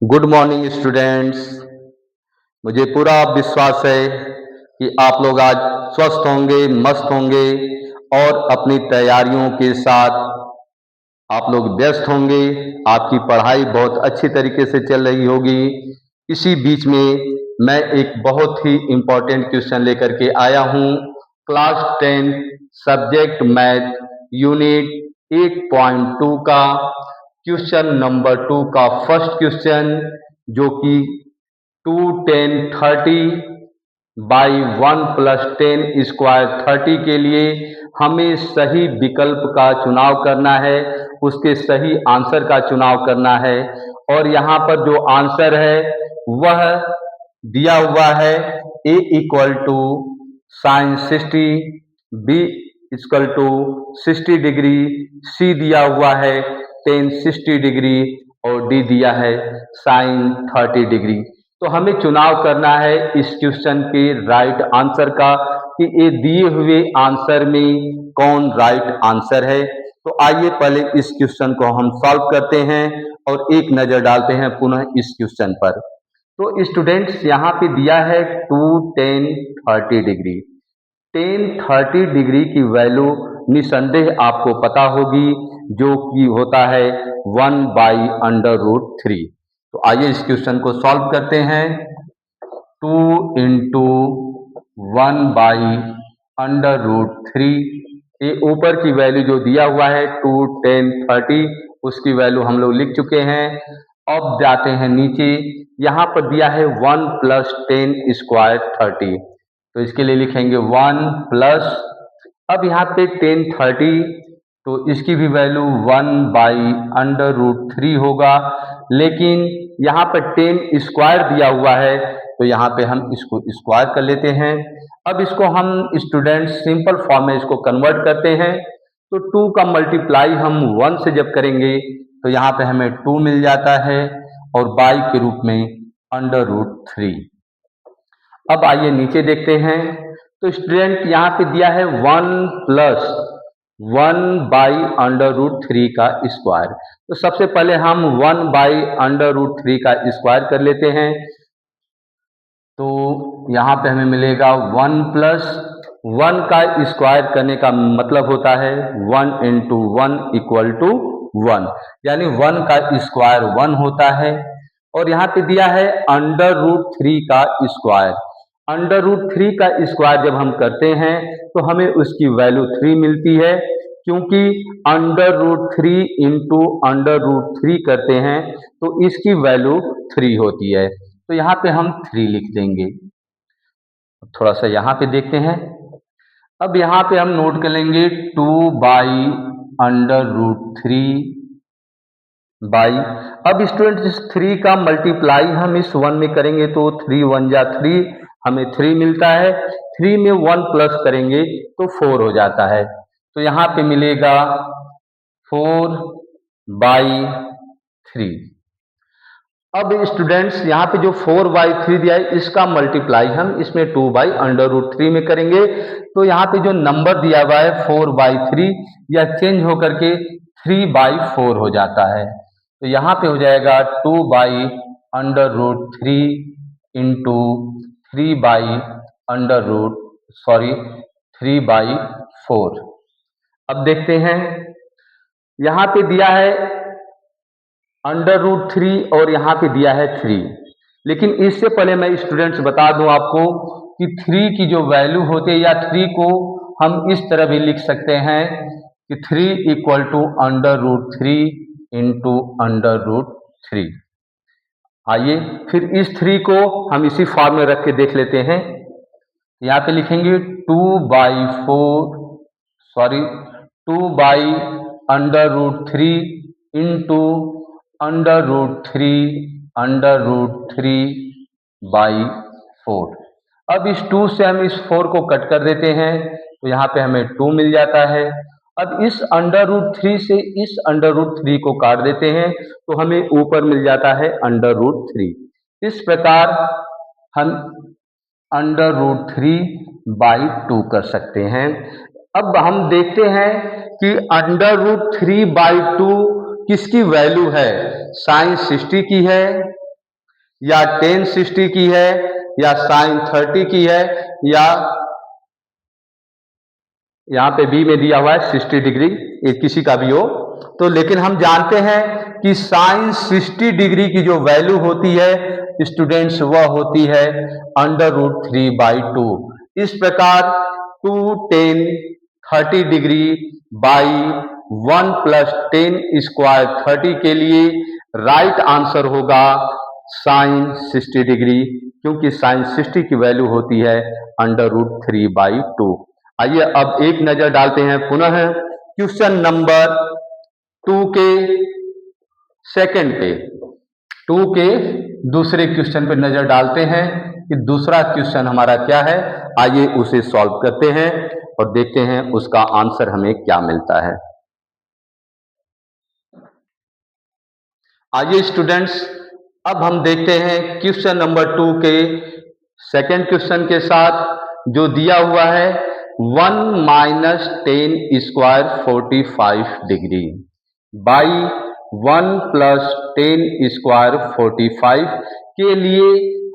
Good morning students. मुझे पूरा विश्वास है कि आप लोग आज स्वस्थ होंगे, मस्त होंगे और अपनी तैयारियों के साथ आप लोग व्यस्त होंगे। आपकी पढ़ाई बहुत अच्छी तरीके से चल रही होगी। इसी बीच में मैं एक बहुत ही इम्पोर्टेंट क्वेश्चन लेकर के आया हूँ। क्लास 10 सब्जेक्ट मैथ यूनिट 8.2 का क्वेश्चन नंबर 2 का फर्स्ट क्वेश्चन, जो कि 2 10 30 बाई 1 + 10² 30 के लिए हमें सही विकल्प का चुनाव करना है, उसके सही आंसर का चुनाव करना है। और यहाँ पर जो आंसर है वह दिया हुआ है a equal to sine 60, b equal to 60 degree, c दिया हुआ है टेन 60 डिग्री और d दिया है साइन 30 डिग्री। तो हमें चुनाव करना है इस क्वेश्चन के राइट आंसर का कि ये दिए हुए आंसर में कौन राइट आंसर है। तो आइए पहले इस क्वेश्चन को हम सॉल्व करते हैं और एक नजर डालते हैं पुनः इस क्वेश्चन पर। तो स्टूडेंट्स यहाँ पे दिया है 2 10 30 डिग्री। 10 30 डिग्री की वैल्यू निसंदेह आपको पता होगी, जो कि होता है 1/√3। तो आइए इस क्वेश्चन को सॉल्व करते हैं। 2 इंटू 1/√3, ये ऊपर की वैल्यू जो दिया हुआ है 2 10 30, उसकी वैल्यू हम लोग लिख चुके हैं। अब जाते हैं नीचे, यहाँ पर दिया है 1 + 10² 30, तो इसके लिए लिखेंगे 1 प्लस, अब यहाँ पे 10 30, तो इसकी भी वैल्यू 1/√3 होगा। लेकिन यहाँ पर 10 स्क्वायर दिया हुआ है, तो यहाँ पे हम इसको स्क्वायर कर लेते हैं। अब इसको हम स्टूडेंट सिंपल फॉर्म में इसको कन्वर्ट करते हैं। तो 2 का मल्टीप्लाई हम 1 से जब करेंगे तो यहाँ पे हमें 2 मिल जाता है और बाई के रूप में √3। अब आइए नीचे देखते हैं। तो स्टूडेंट यहाँ पे दिया है 1 + 1/√3 का स्क्वायर। तो सबसे पहले हम 1/√3 का स्क्वायर कर लेते हैं। तो यहाँ पे हमें मिलेगा 1 + 1 का स्क्वायर करने का मतलब होता है 1 × 1 = 1, यानी 1 का स्क्वायर 1 होता है। और यहाँ पे दिया है √3 का स्क्वायर। √3 का स्क्वायर जब हम करते हैं तो हमें उसकी वैल्यू 3 मिलती है, क्योंकि √3 × √3 करते हैं तो इसकी वैल्यू 3 होती है। तो यहाँ पे हम 3 लिख देंगे। थोड़ा सा यहाँ पे देखते हैं। अब यहाँ पे हम नोट कर लेंगे 2/√3 बाई, अब स्टूडेंट इस 3 का मल्टीप्लाई हम इस 1 में करेंगे तो 3 1 जा 3, हमें 3 मिलता है। 3 में 1 प्लस करेंगे तो 4 हो जाता है। तो यहाँ पे मिलेगा 4/3। अब स्टूडेंट्स यहाँ पे जो 4/3 दिया है, इसका मल्टीप्लाई हम इसमें 2/√3 में करेंगे। तो यहाँ पे जो नंबर दिया हुआ है 4/3, यह चेंज होकर के 3/4 हो जाता है। तो यहाँ पे हो जाएगा 2/√3 इंटू 3/4। अब देखते हैं, यहाँ पे दिया है √3 और यहाँ पे दिया है 3। लेकिन इससे पहले मैं स्टूडेंट्स बता दूं आपको कि 3 की जो वैल्यू होती है, या 3 को हम इस तरह भी लिख सकते हैं कि 3 = √3 इंटू √3। आइए फिर इस 3 को हम इसी फॉर्म में रख के देख लेते हैं। यहाँ पे लिखेंगे 2/√3 इंटू √3/4। अब इस 2 से हम इस 4 को कट कर देते हैं, तो यहाँ पे हमें 2 मिल जाता है। अब इस √3 से इस √3 को काट देते हैं तो हमें ऊपर मिल जाता है √3। इस प्रकार हम √3/2 कर सकते हैं। अब हम देखते हैं कि √3/2 किसकी वैल्यू है, साइन 60 की है या टेन 60 की है या साइन 30 की है या यहाँ पे बी में दिया हुआ है 60 डिग्री, ये किसी का भी हो तो। लेकिन हम जानते हैं कि साइन 60 डिग्री की जो वैल्यू होती है स्टूडेंट्स वह होती है √3/2। इस प्रकार 2 10 30 डिग्री बाई 1 + 10 स्क्वायर 30 के लिए राइट आंसर होगा साइन 60 डिग्री, क्योंकि साइन 60 की वैल्यू होती है √3/2। आइए अब एक नजर डालते हैं पुनः क्वेश्चन नंबर 2 के सेकंड पे, 2 के दूसरे क्वेश्चन पे नजर डालते हैं कि दूसरा क्वेश्चन हमारा क्या है। आइए उसे सॉल्व करते हैं और देखते हैं उसका आंसर हमें क्या मिलता है। आइए स्टूडेंट्स अब हम देखते हैं क्वेश्चन नंबर 2 के सेकंड क्वेश्चन के साथ, जो दिया हुआ है 1 - 10 स्क्वायर 45 डिग्री बाई 1 + 10 स्क्वायर 45 के लिए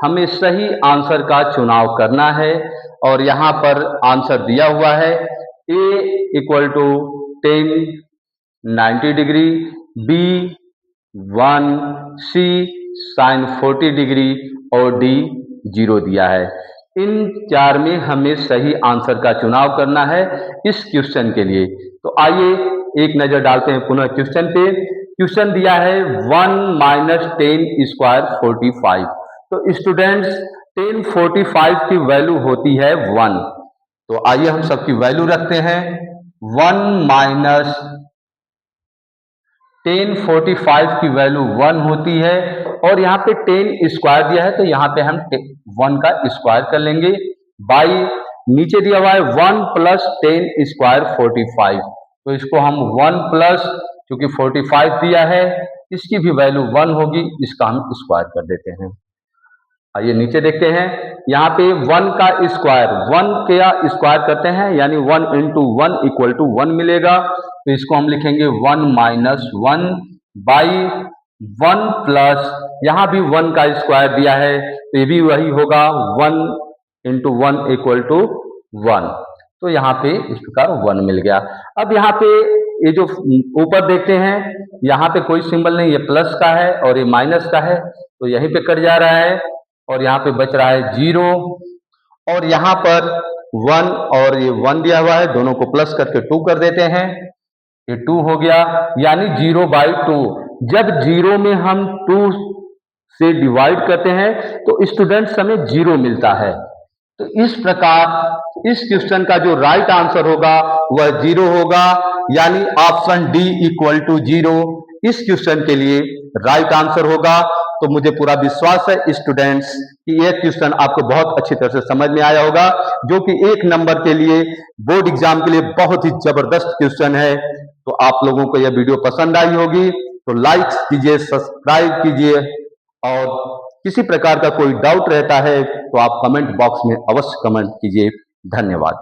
हमें सही आंसर का चुनाव करना है। और यहाँ पर आंसर दिया हुआ है A = 10 90 degree, B 1, C sine 40 degree और D 0 दिया है। इन चार में हमें सही आंसर का चुनाव करना है इस क्वेश्चन के लिए। तो आइए एक नजर डालते हैं पुनः क्वेश्चन पे। क्वेश्चन दिया है 1 - 10 स्क्वायर 45। तो स्टूडेंट्स 10 45 की वैल्यू होती है 1। तो आइए हम सबकी वैल्यू रखते हैं। 1 - 10 45 की वैल्यू 1 होती है और यहाँ पे 10 स्क्वायर दिया है तो यहाँ पे हम 1 का स्क्वायर कर लेंगे बाई नीचे दिया हुआ है 1 + 10 स्क्वायर 45। तो इसको हम 1 प्लस, क्योंकि 45 दिया है इसकी भी वैल्यू 1 होगी, इसका हम स्क्वायर कर देते हैं। आइए नीचे देखते हैं, यहाँ पे 1 का स्क्वायर 1 का स्क्वायर करते हैं यानी 1 × 1 = 1 मिलेगा। तो इसको हम लिखेंगे 1 - 1 बाई 1 प्लस, यहाँ भी 1 का स्क्वायर दिया है तो ये भी वही होगा 1 × 1 = 1। तो यहाँ पे इस प्रकार 1 मिल गया। अब यहाँ पे ये जो ऊपर देखते हैं यहाँ पे कोई सिंबल नहीं, ये प्लस का है और ये माइनस का है तो यहीं पे कट जा रहा है और यहाँ पे बच रहा है 0 और यहाँ पर 1 और ये 1 दिया हुआ है, दोनों को प्लस करके 2 कर देते हैं, ये 2 हो गया यानी 0/2। जब 0 में हम 2 से डिवाइड करते हैं तो स्टूडेंट्स हमें 0 मिलता है। तो इस प्रकार इस क्वेश्चन का जो राइट आंसर होगा वह 0 होगा, यानी ऑप्शन D = 0 इस क्वेश्चन के लिए राइट आंसर होगा। तो मुझे पूरा विश्वास है स्टूडेंट्स कि यह क्वेश्चन आपको बहुत अच्छी तरह से समझ में आया होगा, जो कि 1 नंबर के लिए बोर्ड एग्जाम के लिए बहुत ही जबरदस्त क्वेश्चन है। तो आप लोगों को यह वीडियो पसंद आई होगी तो लाइक कीजिए, सब्सक्राइब कीजिए और किसी प्रकार का कोई डाउट रहता है तो आप कमेंट बॉक्स में अवश्य कमेंट कीजिए। धन्यवाद।